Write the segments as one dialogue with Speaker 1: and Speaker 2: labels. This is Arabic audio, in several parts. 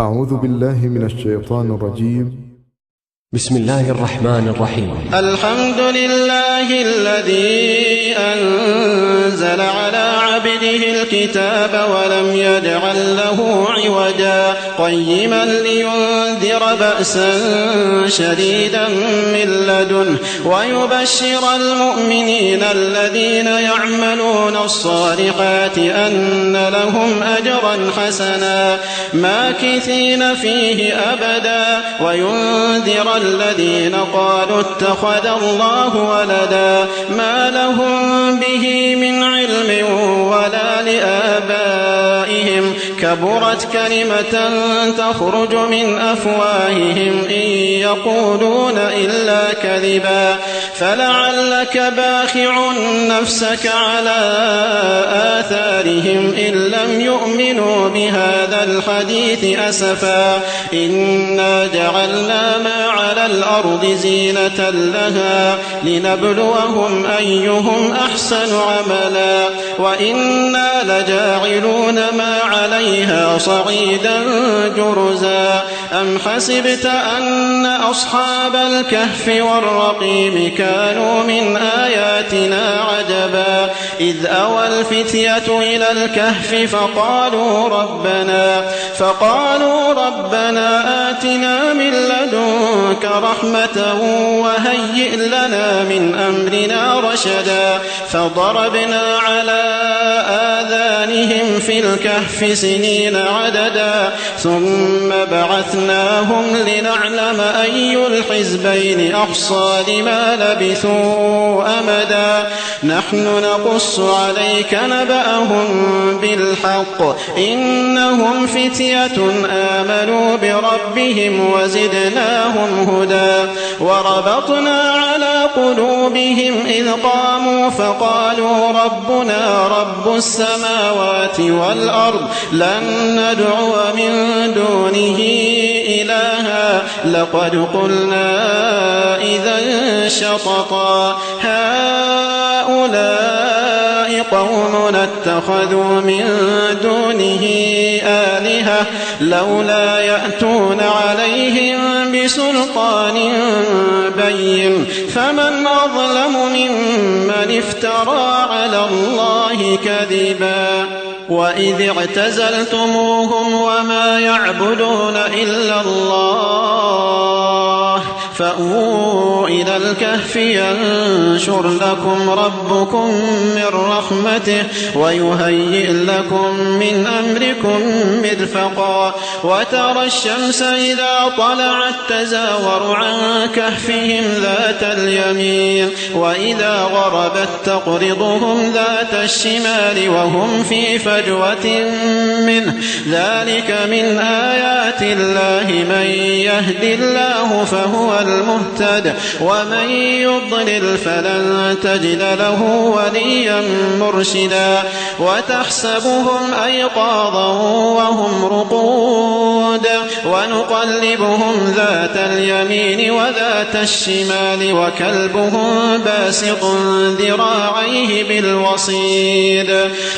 Speaker 1: أعوذ بالله من الشيطان الرجيم.
Speaker 2: بسم الله الرحمن الرحيم.
Speaker 3: الحمد لله الذي أنزل على عبده الكتاب ولم يجعل له عوجا قيما لينذر بأسا شديدا من لدنه ويبشر المؤمنين الذين يعملون الصالحات أن لهم أجرا حسنا ماكثين فيه أبدا وينذر الذين قالوا اتخذ الله ولدا ما لهم به من علم ولا لآبائهم كبرت كلمة تخرج من أفواههم إن يقولون إلا كذبا فلعلك باخع نفسك على آثارهم إن لم يؤمنوا بهذا الحديث أسفا إنا جعلنا ما على الأرض زينة لها لنبلوهم أيهم أحسن عملا وإنا لجاعلون ما عليها صعيدا جرزا أم حسبت أن أصحاب الكهف والرقيم كانوا من آياتنا عجبا إذ أوى الفتية إلى الكهف فقالوا ربنا آتنا من لدنك رحمة وهيئ لنا من أمرنا رشدا فضربنا على آذانهم في الكهف سنين عددا ثم بعثناهم لنعلم أي الحزبين أحصى لما لبثوا أمدا نحن نقص عليك نبأهم بالحق إنهم فتية آمنوا بربهم وزدناهم هدى وربطنا على قلوبهم إذ قاموا فقالوا ربنا رب السماوات والأرض لن ندعو من دونه إلها لقد قلنا إذا شططا هؤلاء قومنا اتخذوا من دونه آلهة لولا يأتون عليهم بسلطان بين فمن أظلم ممن افترى على الله كذبا وإذ اعتزلتموهم وما يعبدون إلا الله فأووا إلى الكهف ينشر لكم ربكم من رحمته ويهيئ لكم من أمركم مرفقا وترى الشمس إذا طلعت تزاور عن كهفهم ذات اليمين وإذا غربت تقرضهم ذات الشمال وهم في فجوة منه ذلك من آيات الله من يهد الله فهو المهتد ومن يضلل فلن تجد له وليا مرشدا وتحسبهم أيقاظا وهم رقود ونقلبهم ذات اليمين وذات الشمال وكلبهم باسط ذراعيه بالوصيد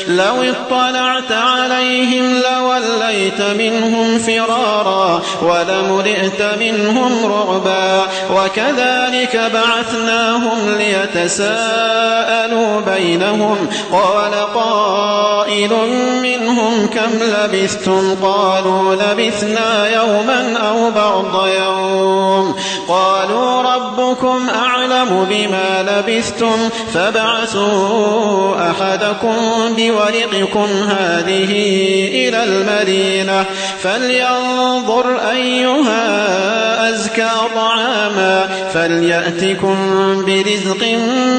Speaker 3: لو اطلعت عليهم لوليت منهم فرارا ولملئت منهم رعبا وكذلك بعثناهم ليتساءلوا بينهم قال قائل منهم كم لبثتم قالوا لبثنا يوما أو بعض يوم قالوا ربكم أعلم بما لبثتم فابعثوا أحدكم بورقكم هذه إلى المدينة فلينظر أيها أزكى طعاما فليأتكم برزق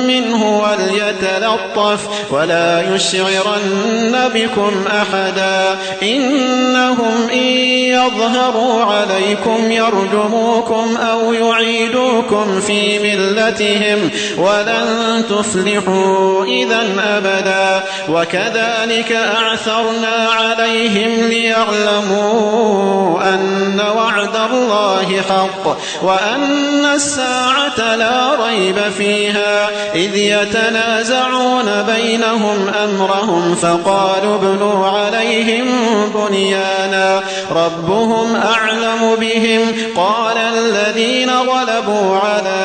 Speaker 3: منه وليتلطف ولا يشعرن بكم أحدا إنهم إن يظهروا عليكم يرجموكم أو يعيدوكم في ملتهم ولن تفلحوا إذا أبدا وكذلك أعثرنا عليهم ليعلموا أن وعد الله حق وأن الساعة لا ريب فيها إذ يتنازعون بينهم أمرهم فقالوا ابنوا عليهم بنيانا ربهم أعلم بهم قال الذين غلبوا على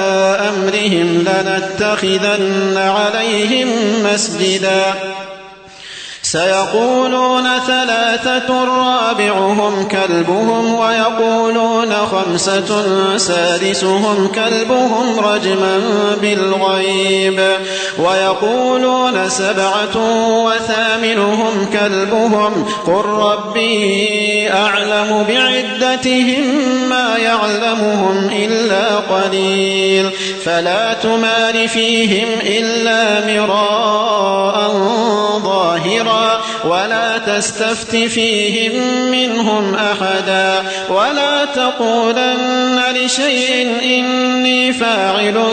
Speaker 3: أمرهم لنتخذن عليهم مسجدا سيقولون ثلاثة رابعهم كلبهم ويقولون خمسة سادسهم كلبهم رجما بالغيب ويقولون سبعة وثامنهم كلبهم قل ربي أعلم بعدتهم ما يعلمهم إلا قليل فلا تمار فيهم إلا مراء ظاهرا ولا تستفت فيهم منهم أحدا ولا تقولن لشيء إني فاعل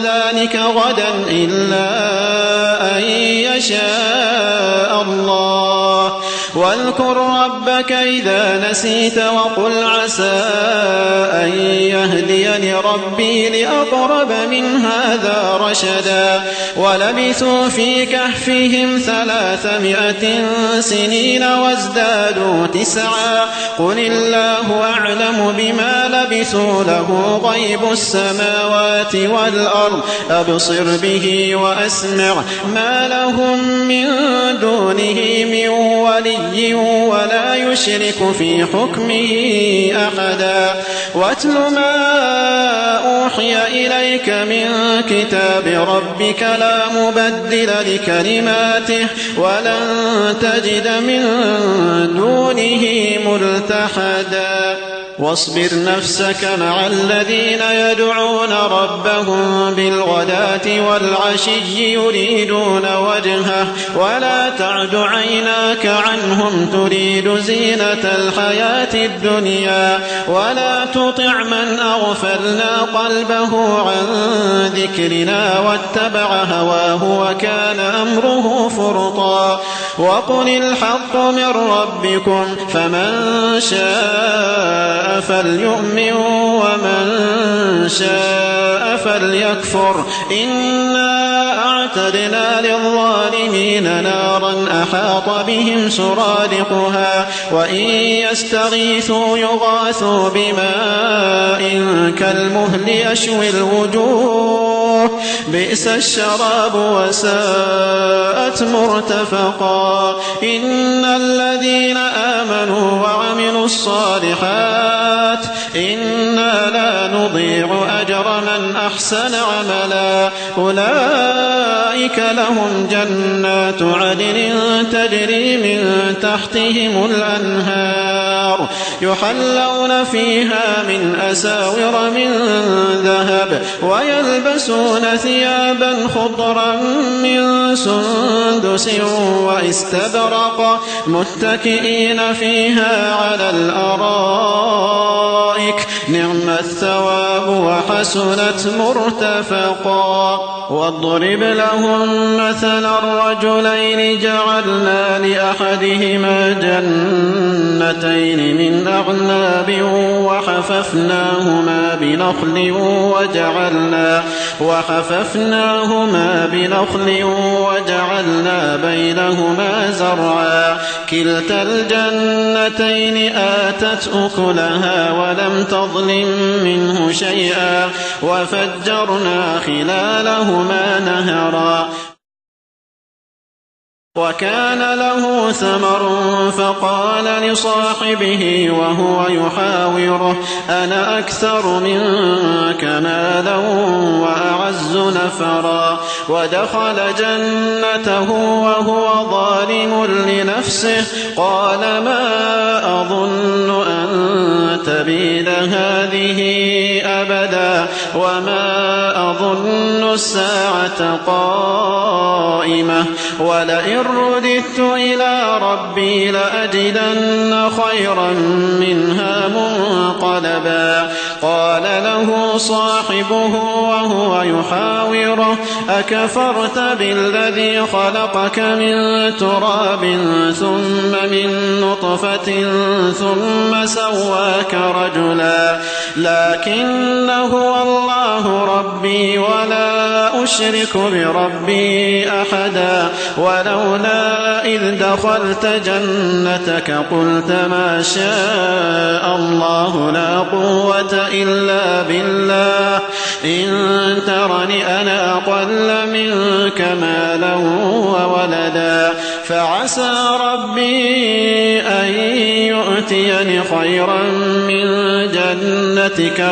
Speaker 3: ذلك غدا إلا أن يشاء الله واذكر ربك إذا نسيت وقل عسى أن يهديني ربي لأقرب من هذا رشدا ولبثوا في كهفهم 300 سنين وازدادوا 9 قل الله أعلم بما لبثوا له غيب السماوات والأرض أبصر به وأسمع ما لهم من دونه من ولي ولا يشرك في حكمه أحدا واتل ما أوحي إليك من كتاب ربك لا مبدل لكلماته ولن تجد من دونه ملتحدا واصبر نفسك مع الذين يدعون ربهم بالغداة والعشي يريدون وجهه ولا تعد عيناك عنهم تريد زينة الحياة الدنيا ولا تطع من أغفلنا قلبه عن ذكرنا واتبع هواه وكان أمره فرطا وقل الحق من ربكم فمن شاء فليؤمن ومن شاء فليكفر إنا أعتدنا للظالمين نارا أحاط بهم سرادقها وإن يستغيثوا يغاثوا بماء كالمهل يشوي الوجوه بئس الشراب وساءت مرتفقا إن الذين آمنوا وعملوا الصالحات إنا لا نضيع أجر من أحسن عملا أولئك لهم جنات عدن تجري من تحتهم الأنهار يحلون فيها من أساور من ذهب ويلبسون ثيابا خضرا من سندس واستبرق متكئين فيها على الأرائك نعم الثواب وحسنت مرتفقا واضرب لهم مثلا الرجلين جعلنا لأحدهما جنتين من أعناب وحففناهما بنخل وجعلنا بينهما زرعا كلتا الجنتين آتت أكلها ولم تظلم منه شيئا وفجرنا خلالهما نهرا وكان له ثمر فقال لصاحبه وهو يحاوره أنا أكثر منك مالا وأعز نفرا ودخل جنته وهو ظالم لنفسه قال ما أظن أن تبيد هذه أبدا وما أظن الساعة قائمة ولئن رددت إلى ربي لأجدن خيرا منها منقلبا قال له صاحبه وهو يحاوره أكفرت بالذي خلقك من تراب ثم من نطفة ثم سواك رجلا لكن هو الله ربي ولا أشرك بربي أحدا ولولا إذ دخلت جنتك قلت ما شاء الله لا قوة إلا بالله إن ترني أنا أقل منك مالا وولدا فعسى ربي أن يؤتيني خيرا من جنتك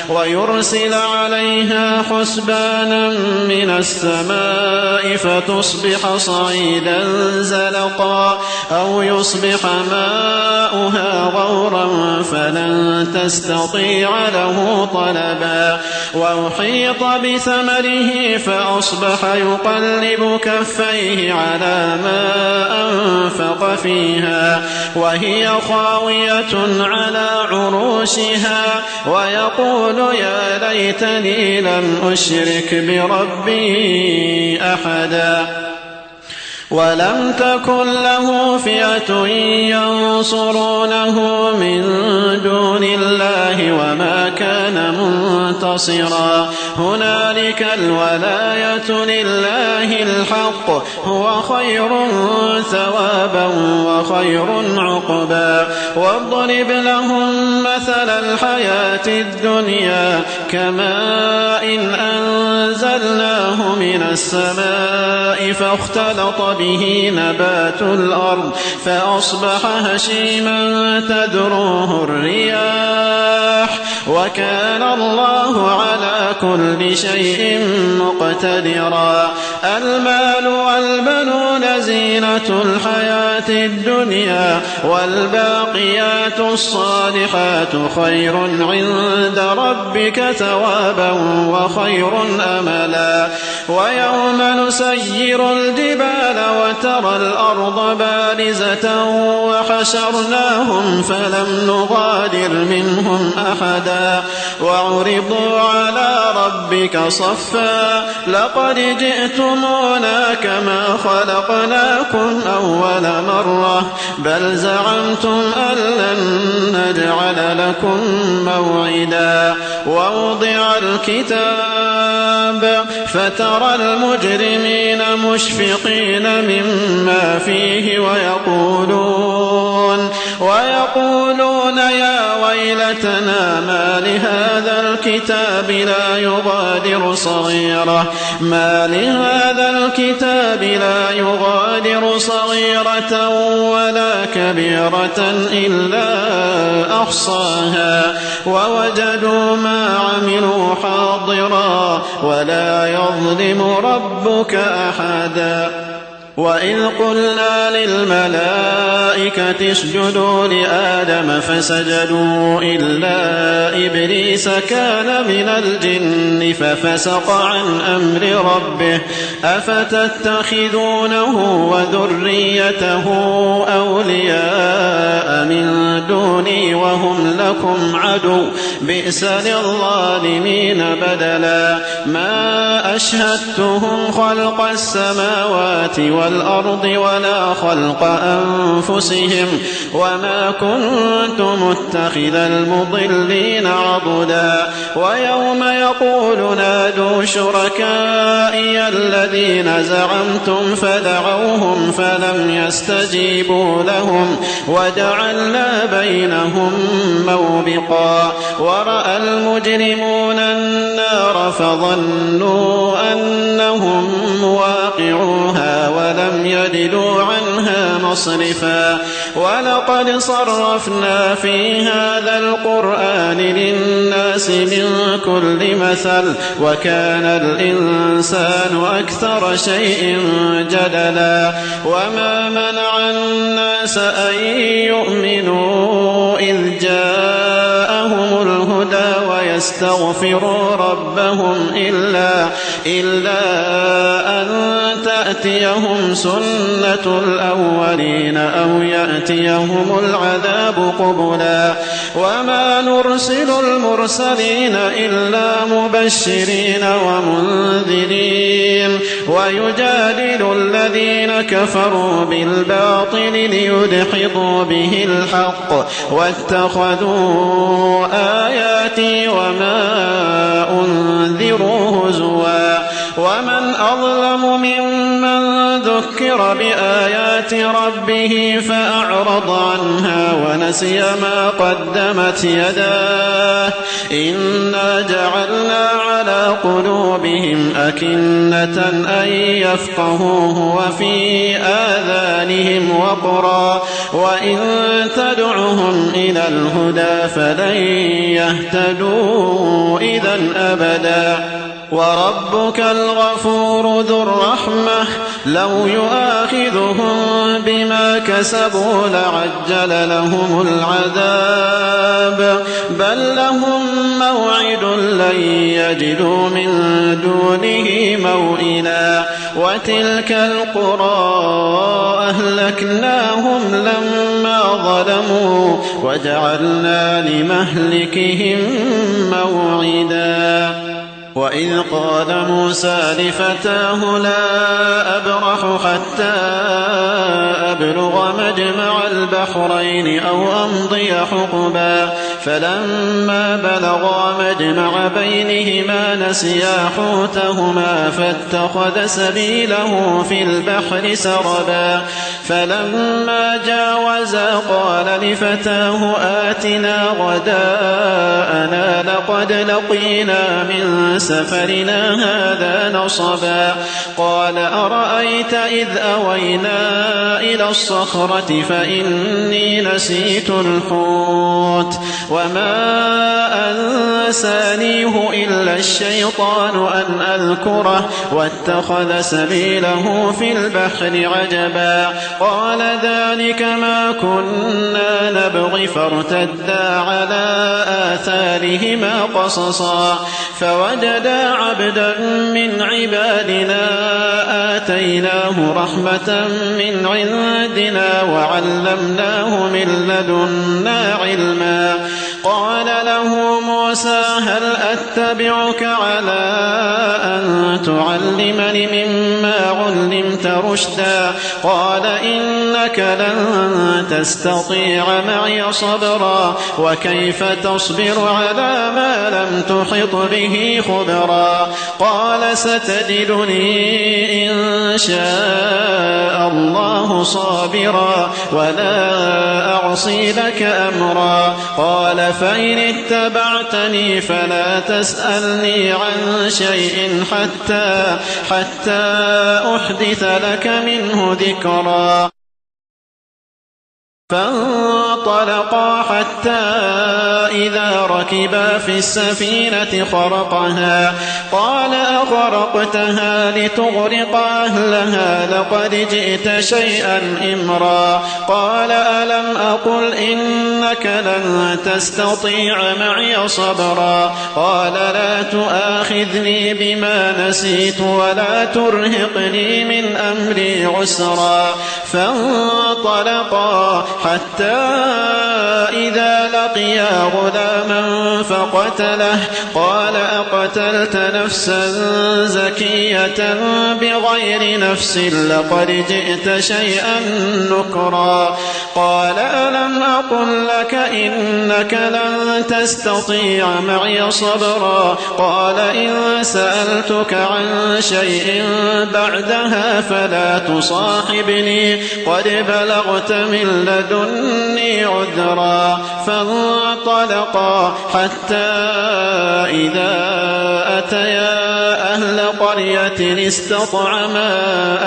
Speaker 3: ويرسل عليها حسبانا من السماء فتصبح صعيدا زلقا أو يصبح ماؤها غورا فلن تستطيع له طلبا وأحيط بثمره فأصبح يقلب كفيه على ما أنفق فيها وهي خاوية على عروشها ويقول يا ليتني لم أشرك بربي أحدا ولم تكن له فئة ينصرونه من دون الله وما كان منتصرا هنالك الولاية لله الحق هو خير ثوابا وخير عقبا واضرب لهم مثل الحياة الدنيا كماء أنزلناه من السماء فاختلط به نبات الأرض فأصبح هشيما تذروه الرياح وكان الله على كل شيء مقتدرا المال والبنون زينة الحياة الدنيا والباقيات الصالحات خير عند ربك ثوابا وخير أملا ويوم نسير الجبال وترى الأرض بارزة وحشرناهم فلم نغادر منهم أحدا وعرضوا على ربك صفا لقد جئتمونا كما خلقناكم أول مرة بل زعمتم أن لن نجعل لكم موعدا ووضع الكتاب فترى المجرمين مشفقين مما فيه ويقولون يا ويلتنا ما لهذا الكتاب لا يغادر صغيرة ولا كبيرة إلا أحصاها ووجدوا ما عملوا حاضرا ولا يظلم ربك أحدا وإذ قلنا للملائكة اسجدوا لآدم فسجدوا إلا إبليس كان من الجن ففسق عن أمر ربه أفتتخذونه وذريته أولياء من دوني وهم لكم عدو بئس للظالمين بدلا ما أشهدتهم خلق السماوات والأرض ولا خلق أنفسهم وما كنت متخذ المضلين عضدا ويوم يقول نادوا شركائي الذين زعمتم فدعوهم فلم يستجيبوا لهم وجعلنا بينهم موبقا ورأى المجرمون النار فظنوا أنهم مواقعوها ولم يجدوا عنها مصرفا ولقد صرفنا في هذا القرآن للناس من كل مثل وكان الإنسان أكثر شيء جدلا وما منع الناس أن يؤمنوا إذ جاءهم الهدى ويستغفروا ربهم إلا أن تأتيهم سنة الأولين أو يأتيهم العذاب قبلا وما نرسل المرسلين إلا مبشرين ومنذرين ويجادل الذين كفروا بالباطل ليدحضوا به الحق واتخذوا آياتي وما أنذروا هزوا ومن أظلم ممن ذكر بآيات ربه فأعرض عنها ونسي ما قدمت يداه إنا جعلنا على قلوبهم أكنة أن يفقهوه وفي آذانهم وقرا وإن تدعهم إلى الهدى فلن يهتدوا إذا أبدا وربك الغفور ذو الرحمة لو يؤاخذهم بما كسبوا لعجل لهم العذاب بل لهم موعد لن يجدوا من دونه موئلا وتلك القرى أهلكناهم لما ظلموا وجعلنا لمهلكهم موعدا وإذ قال موسى لفتاه لا أبرح حتى أبلغ مجمع البحرين أو أمضي حقبا فلما بلغا مجمع بينهما نسيا حوتهما فاتخذ سبيله في البحر سربا فلما جاوزا قال لفتاه آتنا غداءنا لقد لقينا من سفرنا هذا نصبا قال أرأيت إذ أوينا إلى الصخرة فإني نسيت الحوت وما أنسانيه إلا الشيطان أن أذكره واتخذ سبيله في البحر عجبا قال ذلك ما كنا نبغي فارتدا على آثارهما قصصا فوجدا عبدا من عبادنا آتيناه رحمة من عندنا وعلمناه من لدنا علما قال له موسى هل أتبعك على أن تعلمني مما علمت رشدا قال إنك لن تستطيع معي صبرا وكيف تصبر على ما لم تحط به خبرا قال ستجدني إن شاء الله صابرا ولا أعصي لك أمرا قال فإن اتبعتني فلا تسألني عن شيء حتى أحدث لك منه ذكرا فانطلقا حتى إذا ركبا في السفينة خرقها قال أخرقتها لتغرق أهلها لقد جئت شيئا إمرا قال ألم أقل إنك لن تستطيع معي صبرا قال لا تؤاخذني بما نسيت ولا ترهقني من أمري عسرا فانطلقا حتى إذا لقيا غلاما فقتله قال أقتلت نفسا زكية بغير نفس لقد جئت شيئا نكرا قال ألم أقل لك إنك لن تستطيع معي صبرا قال إن سألتك عن شيء بعدها فلا تصاحبني قد بلغت من لدني عذرا فانطلقا حتى إذا أتيا أهل قرية استطعما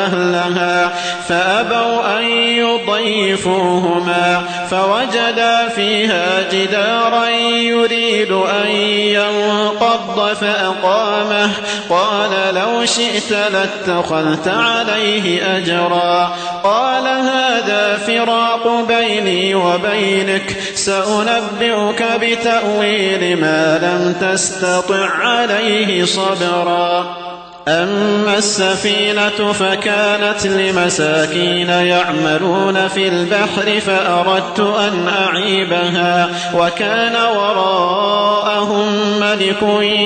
Speaker 3: أهلها فأبوا أن يضيفوهما فوجدا فيها جدارا يريد أن ينقض فأقامه قال لو شئت لاتخذت عليه أجرا قال هذا فراق بيني وبينك سأنبئك بتأويل ما لم تستطع عليه صبرا أما السفينة فكانت لمساكين يعملون في البحر فأردت أن أعيبها وكان وراءهم ملك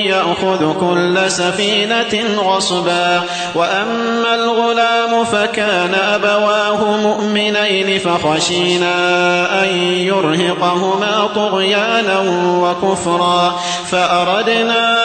Speaker 3: يأخذ كل سفينة غصبا. وأما الغلام فكان أبواه مؤمنين فخشينا أن يرهقهما طغيانا وكفرا فأردنا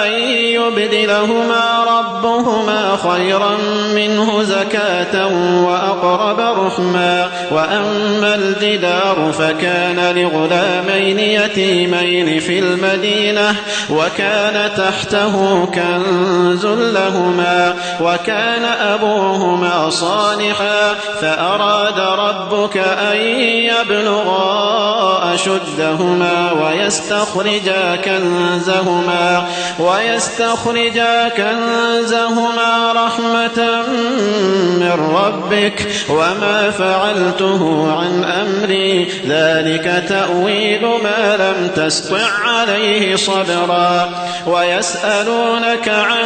Speaker 3: أن يبدلهما ربهما خيرا منه زكاة وأقرب رحما. وأما الجدار فكان لغلامين يتيمين في المدينة وكان تحته كنز لهما وكان أبوهما صالحا فأراد ربك أن يبلغا أشدهما ويستخرجا كنزهما رحمة من ربك وما فعلته عن أمري ذلك تأويل ما لم تسطع عليه صبرا. ويسألونك عن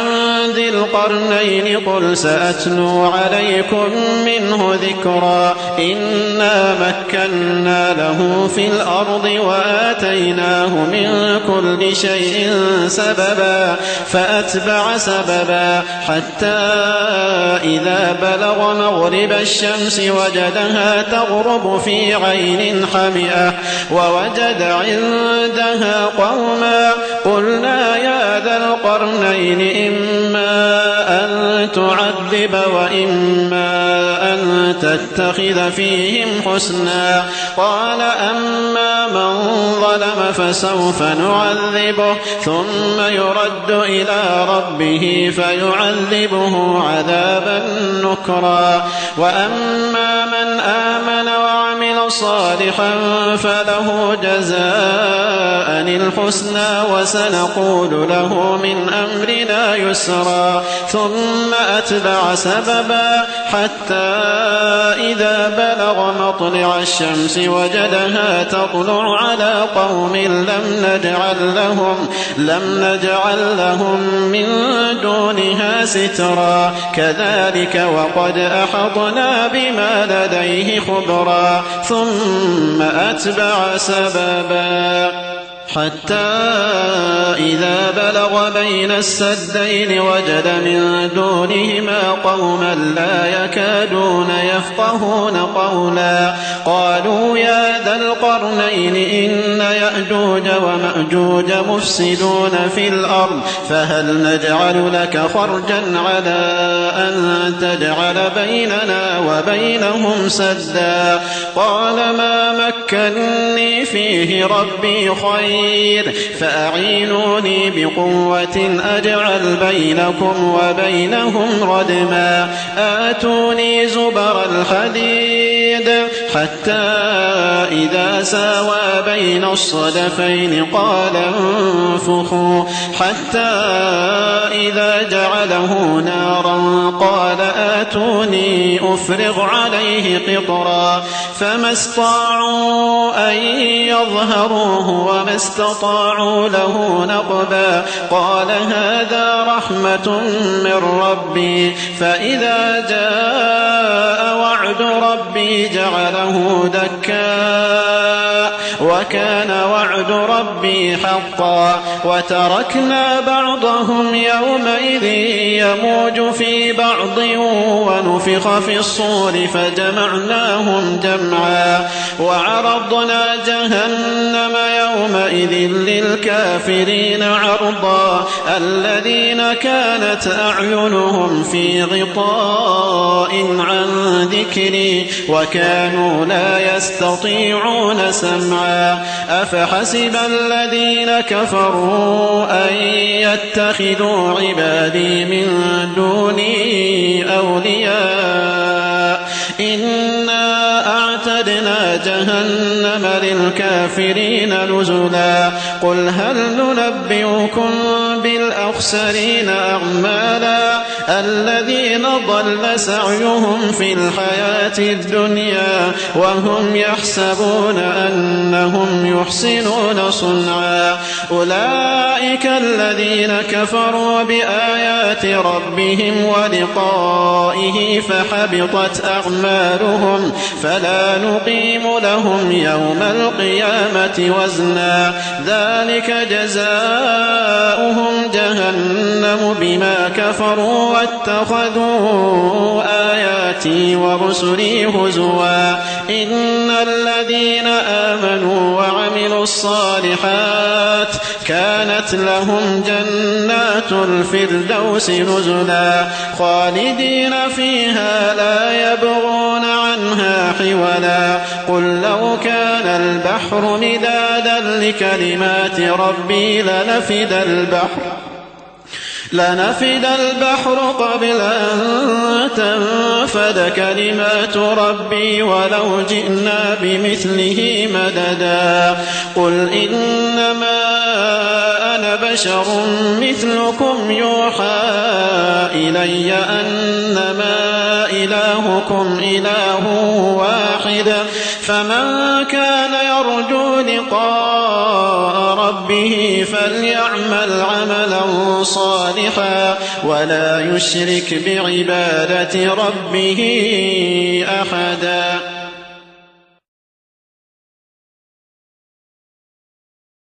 Speaker 3: ذي القرنين قل سأتلو عليكم منه ذكرا. إنا مكنا له في الأرض وآتيناه من كل شيء سببا فأتبع سببا حتى إذا بلغ مغرب الشمس وجدها تغرب في عين حمئة ووجد عندها قوما قلنا يا ذا القرنين إما أن تعذب وإما أن تتخذ فيهم حسنا. قال أما من ظلم فسوف نعذبه ثم يرد إلى ربه فيعذبه عذابا نكرا. وأما من آمن وعمل صالحا فله جزاء الحسنى وسنقول له من أمرنا يسرا. ثم أتبع سببا حتى إذا بلغ مطلع الشمس وجدها تطلع على قوم لم نجعل لهم من دونها سترا. كذلك وقد أحطنا بما لديه خبرا. ثم أتبع سببا حتى إذا بلغ بين السدين وجد من دونهما قوما لا يكادون يفقهون قولا. قالوا يا ذا القرنين إن يأجوج ومأجوج مفسدون في الأرض فهل نجعل لك خرجا على أن تجعل بيننا وبينهم سدا. قال ما مكنني فيه ربي خير فأعينوني بقوة أجعل بينكم وبينهم ردما. آتوني زبر الحديد حتى إذا ساوى بين الصدفين قال انفخوا حتى إذا جعله نارا قال آتوني أفرغ عليه قطرا. فما استطاعوا أن يظهروه وما استطاعوا له نقبا. قال هذا رحمة من ربي فإذا جاء وعد ربي جعله دكا وكان وعد ربي حقا. وتركنا بعضهم يومئذ يموج في بعض ونفخ في الصور فجمعناهم جمعا. وعرضنا جهنم يومئذ للكافرين عرضا. الذين كانت أعينهم في غطاء عن ذكري وكانوا لا يستطيعون سمعا. أفحسب الذين كفروا أن يتخذوا عبادي من دوني أولياء إنا أعتدنا جهنم للكافرين نزلا قل هل ننبئكم بالأخسرين أعمالا الذين ضل سعيهم في الحياة الدنيا وهم يحسبون أنهم يحسنون صنعا أولئك الذين كفروا بآيات ربهم ولقائه فحبطت أعمالهم فلا نقيم لهم يوم القيامة وزنا ذلك جزاؤهم جهنم بما كفروا واتخذوا آياتي ورسلي هزوا إن الذين آمنوا وعملوا الصالحات كانت لهم جنات الفردوس نزلا خالدين فيها لا يبغون عنها حولا قل لو كان البحر مدادا لكلمات ربي لنفد البحر قبل أن تنفد كلمات ربي ولو جئنا بمثله مددا قل إنما أنا بشر مثلكم يوحى إلي أنما إلهكم إله واحد فمن كان يرجو لقاء ربه فليعمل عملا صالحا ولا يشرك بعبادة ربه أحدا